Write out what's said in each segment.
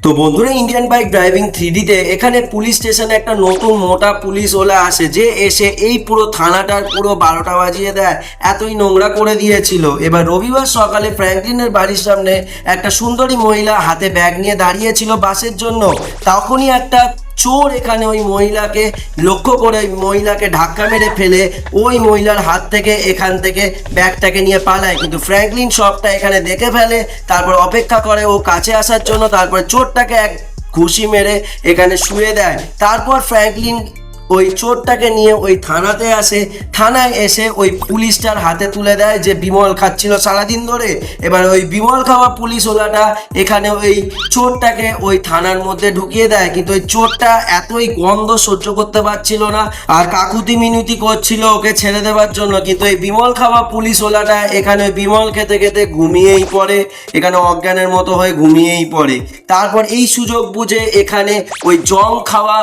তো বন্ধুরা, Indian bike driving 3D-তে এখানে পুলিশ স্টেশনে একটা নতুন মোটা পুলিশ ওলা আসে, যে এসে এই পুরো থানাটার পুরো 12টা বাজিয়ে দেয়, এতই নোংরা করে দিয়েছিল। এবার রবিবার সকালে ফ্র্যাঙ্কলিনের বাড়ির সামনে একটা সুন্দরী মহিলা হাতে ব্যাগ নিয়ে দাঁড়িয়েছিল বাসের জন্য। তখনই একটা চোর এখানে ওই মহিলাকে লক্ষ্য করে ওই মহিলাকে ধাক্কা মেরে ফেলে ওই মহিলার হাত থেকে এখান থেকে ব্যাগটাকে নিয়ে পালায়। কিন্তু ফ্র্যাঙ্কলিন সবটা এখানে দেখে ফেলে, তারপর অপেক্ষা করে ও কাছে আসার জন্য, তারপর চোরটাকে এক ঘুষি মেরে এখানে শুয়ে দেয়। তারপর ফ্র্যাঙ্কলিন ওই চোরটাকে নিয়ে ওই থানাতে আসে। থানায় এসে ওই পুলিশটার হাতে তুলে দেয় যে বিমল খাচ্ছিল সারাদিন ধরে। এবার ওই বিমল খাওয়া পুলিশওয়ালাটা এখানে ওই চোরটাকে ওই থানার মধ্যে ঢুকিয়ে দেয়। কিন্তু ওই চোরটা এতই গন্ধ সহ্য করতে পারছিল না আর কাকুতি মিনতি করছিল ওকে ছেড়ে দেওয়ার জন্য। কিন্তু এই বিমল খাওয়া পুলিশওয়ালাটা এখানে বিমল খেতে খেতে ঘুমিয়েই পড়ে, এখানে অজ্ঞানের মতো হয়ে ঘুমিয়েই পড়ে। তারপর এই সুযোগ বুঝে এখানে ওই জং খাওয়া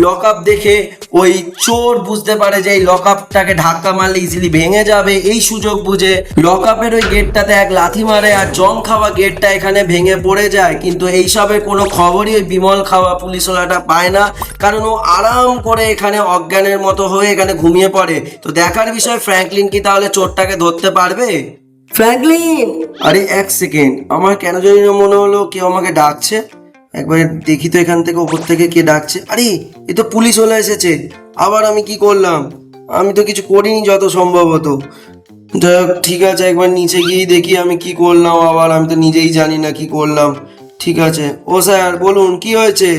লকআপ দেখে ওই চোর বুঝতে পারে যে এই লকআপটাকে ধাক্কা মারলে ইজিলি ভেঙে যাবে। এই সুযোগ বুঝে লকআপের ওই গেটটাতে এক লাথি মারে আর জং খাওয়া গেটটা এখানে ভেঙে পড়ে যায়। কিন্তু এইসবের কোনো খবরই ওই বিমল খাওয়া পুলিশওয়ালাটা পায় না, কারণ ও আরাম করে এখানে অজ্ঞানের মতো হয়ে এখানে ঘুমিয়ে পড়ে। তো দেখার বিষয়, ফ্র্যাঙ্কলিন কি তাহলে চোরটাকে ধরতে পারবে? ফ্র্যাঙ্কলিন, আরে এক সেকেন্ড, আমার কেন জানি না মনে হলো কেউ আমাকে ডাকছে। একবার দেখি তো এখান থেকে, ওপর থেকে কে ডাকছে। আরে এ তো পুলিশ চলে এসেছে। আবার আমি কি করলাম? আমি তো কিছু করিনি যত সম্ভবত। যাই হোক, ঠিক আছে, একবার নিচে গিয়েই দেখি আমি কি করলাম। আবার আমি তো নিজেই জানি না কি করলাম। ঠিক আছে, ও স্যার বলুন কি হয়েছে?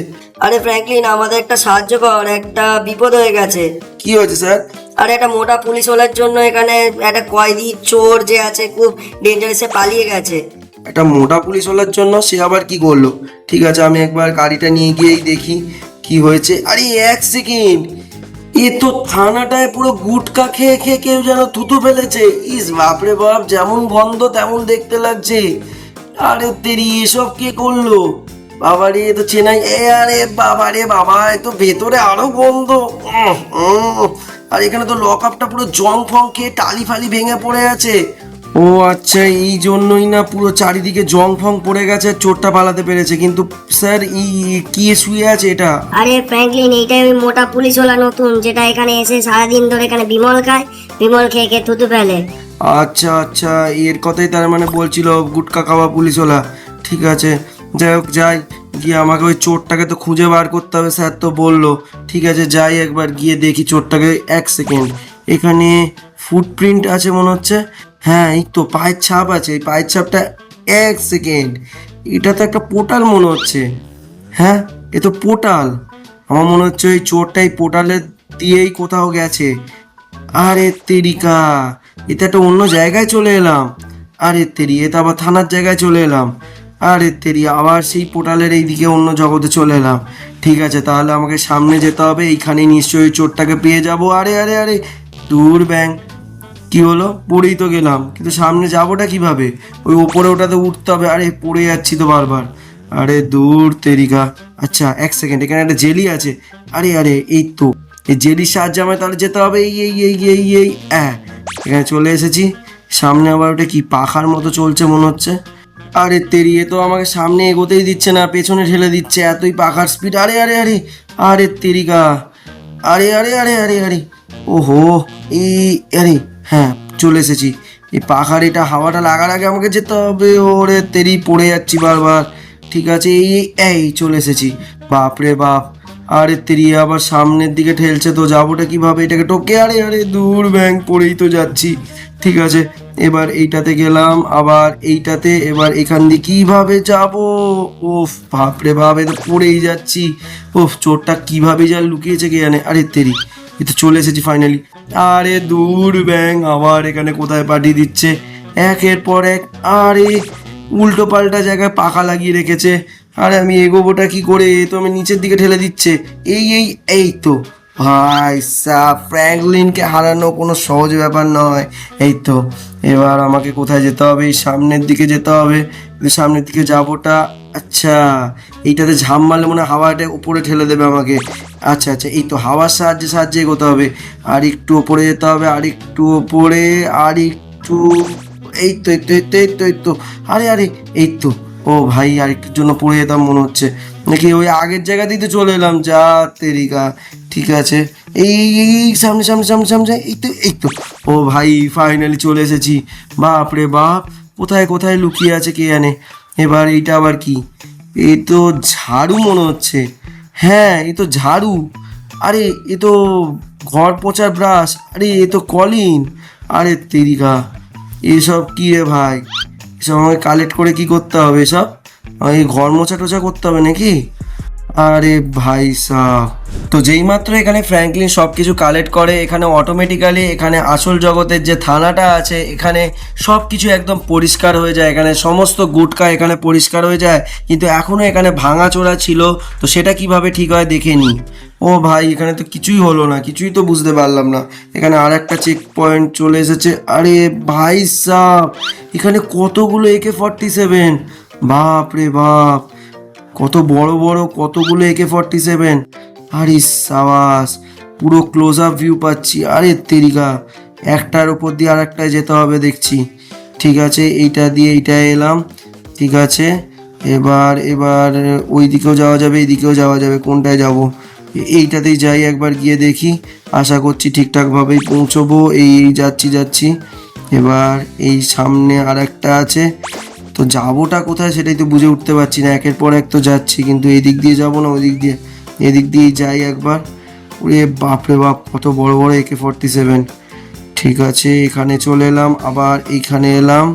আরে ফ্র্যাঙ্কলিন, আমাদের একটা সাহায্য কর, একটা বিপদ হয়ে গেছে। কি হয়েছে স্যার? আরে একটা মোটা পুলিশওয়ালার জন্য এখানে একটা কয়েদি চোর যে আছে খুব ডেঞ্জারাসে পালিয়ে গেছে। একটা মোটা পুলিশওয়ালার জন্য? সে আবার কি করলো? ঠিক আছে, আমি একবার গাড়িটা নিয়ে গিয়েই দেখি কি হয়েছে। আরে এক সেকেন্ড, এ তো থানাটায় পুরো গুটকা খেয়ে খেয়ে কেউ যেন থুতু ফেলেছে। ইস বাপরে বাপ, যেমন গন্ধ তেমন দেখতে লাগছে। আরে তেরি, এসব কে করলো? বাবারে, এ তো চেনাই। আরে বাবারে বাবা, এ তো ভেতরে আরো গন্ধ। আর এখানে তো লকআপটা পুরো জং ফং খেয়ে টালি ফালি ভেঙে পড়ে আছে। ও আচ্ছা, এই জন্যই না পুরো চারিদিকে জং ফং পড়ে গেছে, চোরটা পালাতে পেরেছে। কিন্তু স্যার, কি শুয়ে আছে এটা? আরে ফ্র্যাঙ্কলিন, এইটাই ওই মোটা পুলিশওয়ালা নতুন, যেটা এখানে এসে সারাদিন ধরে এখানে বিমল খায়, বিমল খেয়ে খেয়ে থুতু ফেলে। আচ্ছা আচ্ছা, এর কথাই তার মানে বলছিল গুটকা খাওয়া পুলিশওয়ালা। ঠিক আছে, যাই হোক, যাই গিয়ে আমাকে ওই চোরটাকে তো খুঁজে বার করতে হবে, স্যার তো বললো। ঠিক আছে, যাই একবার গিয়ে দেখি চোরটাকে। এক সেকেন্ড, এখানে ফুটপ্রিন্ট আছে মনে হচ্ছে। হ্যাঁ, এই তো পায়ের ছাপ আছে। এই পায়ের ছাপটা, এক সেকেন্ড, এটা তো একটা পোর্টাল মনে হচ্ছে। হ্যাঁ, এ তো পোর্টাল। আমার মনে হচ্ছে ওই চোরটাই পোর্টালের দিয়েই কোথাও গেছে। আরে তেরিকা, এটা একটা অন্য জায়গায় চলে এলাম। আরে তেরি, এটা আবার থানার জায়গায় চলে এলাম। আরে তেরি, আবার সেই পোর্টালের এইদিকে অন্য জগতে চলে এলাম। ঠিক আছে, তাহলে আমাকে সামনে যেতে হবে। এইখানে নিশ্চয়ই চোরটাকে পেয়ে যাব। আরে আরে আরে, দূর ব্যাং, কি হলো? পড়েই তো গেলাম, কিন্তু সামনে যাবোটা কিভাবে? ওই ওপরে ওটাতে উঠতে হবে। আরে পড়ে যাচ্ছি তো বারবার। আরে দূর তেরিকা। আচ্ছা এক সেকেন্ড, এখানে একটা জেলি আছে। আরে আরে, এই তো এই জেলির সাহায্যে আমায় তাহলে যেতে হবে। এই এই এই এই এই এখানে চলে এসেছি। সামনে আবার ওটা কি পাখার মতো চলছে মনে হচ্ছে। আরে তেরি, এ তো আমাকে সামনে এগোতেই দিচ্ছে না, পেছনে ঠেলে দিচ্ছে, এতই পাখার স্পিড। আরে আরে আরে, আরে তেরিকা, আরে আরে আরে আরে আরে, ওহো, এই আরে, হ্যাঁ চলে এসেছি। এই পাখার এটা হাওয়াটা লাগার আগে আমাকে যেতে হবে। ওরে তেরি, পড়ে যাচ্ছি বারবার। ঠিক আছে, এই এই চলে এসেছি। বাপরে বাপ, আরে তেরি, আবার সামনের দিকে ঠেলছে, তো যাবোটা কিভাবে? এটাকে টোকে, আরে আরে দূর ব্যাং, পড়েই তো যাচ্ছি। ঠিক আছে, এবার এইটাতে গেলাম, আবার এইটাতে, এবার এখান দিয়ে কিভাবে যাব? ওফ বাপরে বাপ, এ তো পড়েই যাচ্ছি। ওফ, চোরটা কিভাবে যা লুকিয়েছে কে জানে। আরে তেরি, এ তো চলে এসেছি ফাইনালি। আরে দূর ব্যাং, আবার এখানে কোথায় পাঠিয়ে দিচ্ছে একের পর এক। আরে উল্টো পাল্টা জায়গায় পাখা লাগিয়ে রেখেছে। আরে আমি এগোবোটা কি করে? এ তো আমি নিচের দিকে ঠেলে দিচ্ছে। এই এই এই তো, ভাই সাহ, ফ্র্যাঙ্কলিনকে হারানো কোনো সহজ ব্যাপার নয়। এই তো, এবার আমাকে কোথায় যেতে হবে? এই সামনের দিকে যেতে হবে। কিন্তু সামনের দিকে যাবোটা, আচ্ছা এইটাতে ঝাম মারলে মনে হয় হাওয়াটা উপরে ঠেলে দেবে আমাকে। আচ্ছা আচ্ছা, এই তো হাওয়ার সাহায্যে সাহায্যে এগোতে হবে। আর একটু ওপরে যেতে হবে, আর একটু ওপরে, আর একটু, এই তো এই তো এই তো এই তো এই তো। আরে আরে, এই তো ও ভাই আরেকটুর জন্য পড়ে যেতাম মনে হচ্ছে, নাকি ওই আগের জায়গাতেই তো চলে এলাম, যা তেরিকা। ঠিক আছে, এই এই সামনে সামনে সামনে সামনে, এই তো ও ভাই ফাইনালি চলে এসেছি। বাপ রে বাপ, কোথায় কোথায় লুকিয়ে আছে কে জানে। এবার এইটা আবার কি? এ তো ঝাড়ু মনে হচ্ছে। হ্যাঁ, এ তো ঝাড়ু। আরে এ তো ঘর পোছার ব্রাশ। আরে এ তো কলিন। আরে তেরিকা, এসব কি রে ভাই? এসব আমাকে কালেক্ট করে কি করতে হবে? এসব এই ঘর মোছা টোছা করতে হবে নাকি? আরে ভাই সাহ, তো যেই মাত্র এখানে ফ্র্যাঙ্কলিন সব কিছু কালেক্ট করে, এখানে অটোমেটিক্যালি এখানে আসল জগতের যে থানাটা আছে এখানে সব কিছু একদম পরিষ্কার হয়ে যায়। এখানে সমস্ত গুটকা এখানে পরিষ্কার হয়ে যায়, কিন্তু এখনও এখানে ভাঙাচোরা ছিল। তো সেটা কিভাবে ঠিক হয় দেখে নি। ও ভাই, এখানে তো কিছুই হলো না, কিছুই তো বুঝতে পারলাম না। এখানে আর একটা চেক পয়েন্ট চলে এসেছে। আরে ভাই সাহ, এখানে কতগুলো AK-47! বাপ রে বাপ, কত বড় বড় কতগুলো AK-47! আরে সাবাস, পুরো ক্লোজ আপ ভিউ পাচ্ছি। আরে তেরিকা, একটার উপর দিয়ে আর একটায় যেতে হবে দেখছি। ঠিক আছে, এইটা দিয়ে এইটা এলাম। ঠিক আছে, এবার এবার ওই দিকেও যাওয়া যাবে, এই দিকেও যাওয়া যাবে। কোনটায় যাব? এইটাতেই যাই, একবার গিয়ে দেখি। আশা করছি ঠিকঠাকভাবেই পৌঁছবো। এই এই যাচ্ছি যাচ্ছি। এবার এই সামনে আর একটা আছে, তো যাবোটা কোথায় সেটাই তো বুঝে উঠতে পারছি না। একের পর এক তো যাচ্ছি, কিন্তু এই দিক দিয়ে যাবো না ওই দিক দিয়ে, এদিক দিয়েই যাই একবার। ওরে বাপরে বাপ, কত বড় বড় AK-47! ঠিক আছে, এখানে চলে এলাম, আবার এইখানে এলাম।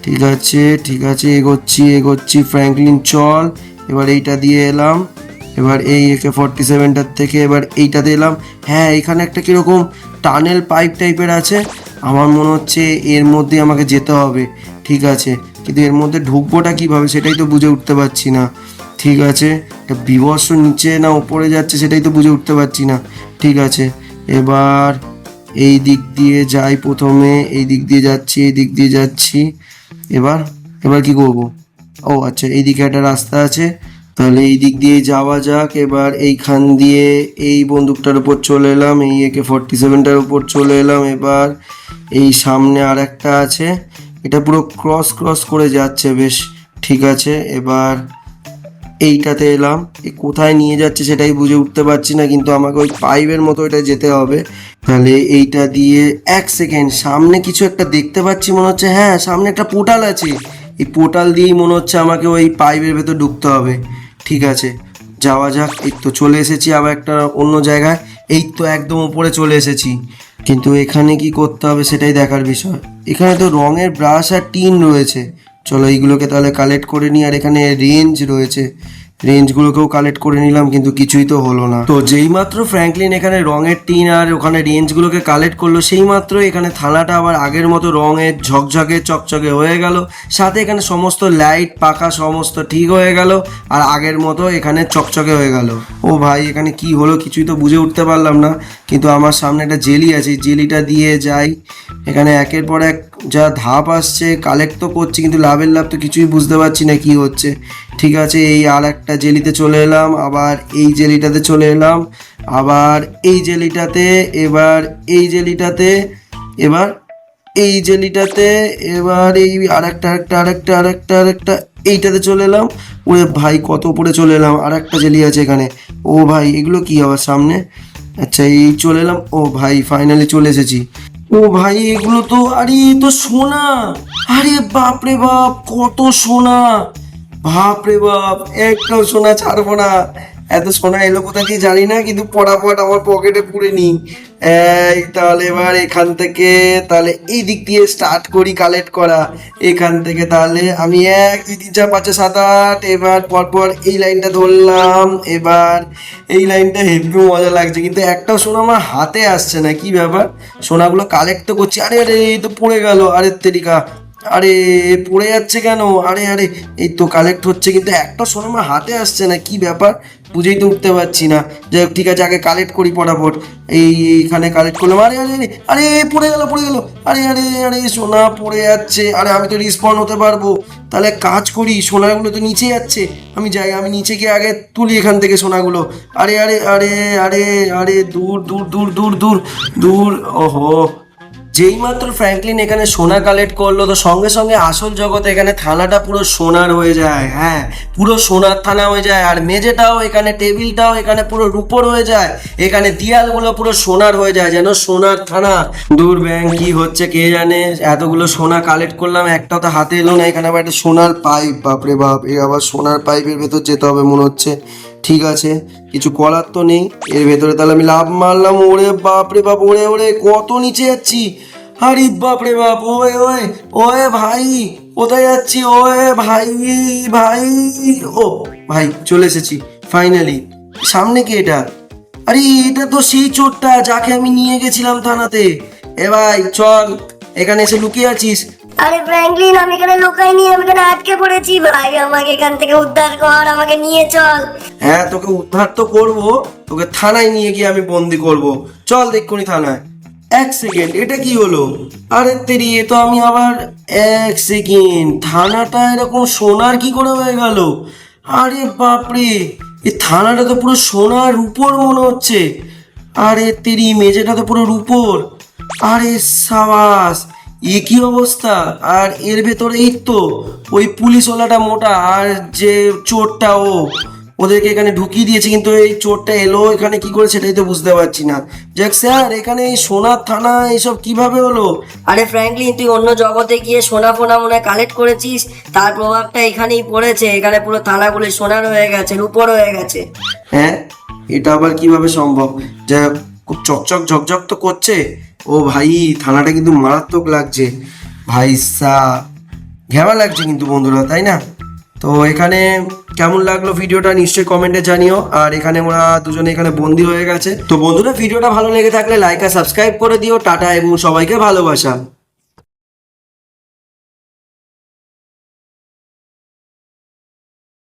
ঠিক আছে ঠিক আছে, এগোচ্ছি এগোচ্ছি। ফ্র্যাঙ্কলিন চল, এবার এইটা দিয়ে এলাম। এবার এই AK-47টার থেকে এবার এইটাতে এলাম। হ্যাঁ, এখানে একটা কীরকম টানেল পাইপ টাইপের আছে, আমার মনে হচ্ছে এর মধ্যে আমাকে যেতে হবে। ঠিক আছে, কিন্তু এর মধ্যে ঢুকবোটা কীভাবে সেটাই তো বুঝে উঠতে পারছি না। ঠিক আছে, এটা বিভৎস নিচে না উপরে যাচ্ছে সেটাই তো বুঝে উঠতে পারছি না। ঠিক আছে, এবার এই দিক দিয়ে যাই। প্রথমে এই দিক দিয়ে যাচ্ছি, এই দিক দিয়ে যাচ্ছি। এবার এবার কি করব? ও আচ্ছা, এইদিকে একটা রাস্তা আছে, তাহলে এই দিক দিয়ে যাওয়া যাক। এবার এইখান দিয়ে এই বন্দুকটার উপর চলে এলাম, এই AK-47টার উপর চলে এলাম। এবার এই সামনে আর একটা আছে, এটা পুরো ক্রস ক্রস করে যাচ্ছে বেশ। ঠিক আছে, এবার এইটাতে এলাম। এ কোথায় নিয়ে যাচ্ছে সেটাই বুঝে উঠতে পারছি না, কিন্তু আমাকে ওই পাইপের মতো এটা যেতে হবে। তাহলে এইটা দিয়ে, এক সেকেন্ড, সামনে কিছু একটা দেখতে পাচ্ছি মনে হচ্ছে। হ্যাঁ, সামনে একটা পোর্টাল আছে, এই পোর্টাল দিয়েই মনে হচ্ছে আমাকে ওই পাইপের ভেতর ঢুকতে হবে। ঠিক আছে, যাওয়া যাক। এই তো চলে এসেছি আবার একটা অন্য জায়গায়। এই তো একদম উপরে চলে এসেছি, কিন্তু এখানে কি করতে হবে সেটাই দেখার বিষয়। এখানে তো রঙের ব্রাশ আর টিন রয়েছে, চলো এইগুলোকে তাহলে কালেক্ট করে নিই। আর এখানে রেঞ্জ রয়েছে, রেঞ্জগুলোকেও কালেক্ট করে নিলাম, কিন্তু কিছুই তো হলো না। তো যেই মাত্র ফ্র্যাঙ্কলিন এখানে রঙের টিন আর ওখানে রেঞ্জগুলোকে কালেক্ট করলো, সেই মাত্র এখানে থানাটা আবার আগের মতো রঙের ঝকঝকে চকচকে হয়ে গেল। সাথে এখানে সমস্ত লাইট পাখা সমস্ত ঠিক হয়ে গেল, আর আগের মতো এখানে চকচকে হয়ে গেল। ও ভাই, এখানে কি হলো কিছুই তো বুঝে উঠতে পারলাম না, কিন্তু আমার সামনে একটা জেলি আছে, এই জেলিটা দিয়ে যাই। এখানে একের পর এক যা ধাপ আসছে, কালেক্ট তো করছি, কিন্তু লাভের লাভ তো কিছুই বুঝতে পারছি না কি হচ্ছে। ঠিক আছে, এই আর একটা জেলিতে চলে এলাম, আবার এই জেলিটাতে চলে এলাম, আবার এই জেলিটাতে, এবার এই জেলিটাতে, এবার এই জেলিটাতে, এবার এই আরেকটা আরেকটা আরেকটা আরেকটা আরেকটা এইটাতে চলে এলাম। ওরে ভাই, কত উপরে চলে এলাম। আর একটা জেলি আছে এখানে। ও ভাই, এগুলো কি আবার সামনে? আচ্ছা, এই চলে এলাম। ও ভাই, ফাইনালি চলে এসেছি। ও ভাই, এগুলো তো, আরে এ তো সোনা! আরে বাপ রে বাপ, কত সোনা! বাপ রে বাপ, একটাও সোনা ছাড়বো না। এত সোনা এলো কোথা দিয়ে জানি না, কিন্তু পটাপট আমার পকেটে পুরে নি। এই তাহলে এবার এখান থেকে, তাহলে এই দিক দিয়ে স্টার্ট করি কালেক্ট করা। এখান থেকে তাহলে আমি 1 2 3 4 5 6 7 8, এবার পরপর এই লাইনটা ধরলাম। এবার এই লাইনটা হেভি মজা লাগছে, কিন্তু একটাও সোনা আমার হাতে আসছে না, কি ব্যাপার? সোনাগুলো কালেক্ট তো করছি। আরে আরে, এই তো পড়ে গেল। আরে তেরিকা, আরে পড়ে যাচ্ছে কেন? আরে আরে, এই তো কালেক্ট হচ্ছে, কিন্তু একটা সোনা আমার হাতে আসছে না, কি ব্যাপার বুঝেই তো উঠতে পারছি না। যাই হোক, ঠিক আছে, আগে কালেক্ট করি ফটাফট। এইখানে কালেক্ট করলাম। আরে আরে আরে, আরে পড়ে গেল পড়ে গেল। আরে আরে আরে, সোনা পড়ে যাচ্ছে। আরে আমি তো রিস্পন হতে পারবো, তাহলে কাজ করি, সোনাগুলো তো নিচে যাচ্ছে। আমি যাই, আমি নিচে গিয়ে আগে তুলি এখান থেকে সোনাগুলো। আরে আরে আরে আরে আরে, দূর দূর দূর দূর দূর দূর। ওহো, যেই মাত্র ফ্র্যাঙ্কলিন এখানে সোনা কালেক্ট করলো তো সঙ্গে সঙ্গে আসল জগতে এখানে থানাটা পুরো সোনার হয়ে যায়। হ্যাঁ, পুরো সোনার থানা হয়ে যায়। আর মেঝেটাও এখানে, টেবিলটাও এখানে পুরো রূপোর হয়ে যায়। এখানে দেয়ালগুলো পুরো সোনার হয়ে যায়, যেন সোনার থানা। দূর ব্যাং, কি হচ্ছে কে জানে। এতগুলো সোনা কালেক্ট করলাম, একটাও তো হাতে এলো না। এখানে আবার একটা সোনার পাইপ, বাপরে বাপ, এ আবার সোনার পাইপের ভেতর যেতে হবে মনে হচ্ছে। ঠিক আছে, কিছু করার তো নেই। এর ভেতরে তাহলে আমি লাভ মারলাম। ওরে বাপরে বাপ, ওরে ওরে কত নিচে যাচ্ছি। আরে বাপরে বাপ, ওয়ে ওয়ে ওয়ে ভাই, কোথায় যাচ্ছি? ওয়ে ভাই, ভাই, ও ভাই, চলে এসেছি ফাইনালি। সামনে কি এটা? আরে এটা তো সেই চোরটা যাকে আমি নিয়ে গেছিলাম থানাতে। এ ভাই চল, এখানে এসে লুকিয়ে আছিস। আরে ফ্র্যাঙ্কলিন, আমি এখানে লুকাইনি, আমি এখানে আটকে পড়েছি ভাই, আমাকে এখান থেকে উদ্ধার কর, আমাকে নিয়ে চল। হ্যাঁ, তোকে উদ্ধার তো করবো, তোকে থানায় নিয়ে গিয়ে আমি বন্দি করব। চল দেখুনি থানায়। এক সেকেন্ড, এটা কি হলো? আরে তেরি, এ তো আমি আবার, এক সেকেন্ড, থানাটা এরকম সোনার কি করে হয়ে গেল? আরে বাপরে, এই থানাটা তো পুরো সোনার উপর মনে হচ্ছে। আরে তেরি, মেঝেটা তো পুরো রূপোর। আরে সাবাস, এ কি অবস্থা! আর এর ভেতরে এই তো ওই পুলিশওয়ালাটা মোটা, আর যে চোরটা ওদেরকে এখানে ঢুকিয়ে দিয়েছে। কিন্তু এই চোরটা এলো এখানে কি করে সেটাই তো বুঝতে পারছি না। যাক স্যার, এখানে এই সোনার থানা এইসব কিভাবে হলো? আরে ফ্র্যাঙ্কলিন, তুই অন্য জগতে গিয়ে সোনা ফোনা মনে হয় কালেক্ট করেছিস, তার প্রভাবটা এখানেই পড়েছে। এখানে পুরো থানাগুলো সোনার হয়ে গেছে, রূপোর হয়ে গেছে। হ্যাঁ, এটা আবার কিভাবে সম্ভব? যা, খুব চকচক ঝকঝক তো করছে। ও ভাই, থানাটা কিন্তু মারাত্মক লাগছে ভাই সাহ, ঘেমা লাগছে কিন্তু বন্ধুরা, তাই না? তো এখানে কেমন লাগলো ভিডিওটা নিশ্চয়ই কমেন্টে জানিও। আর এখানে ওরা দুজনে এখানে বন্দি হয়ে গেছে। তো বন্ধুরা, ভিডিওটা ভালো লেগে থাকলে লাইক আর সাবস্ক্রাইব করে দিও। টাটা এবং সবাইকে ভালোবাসা।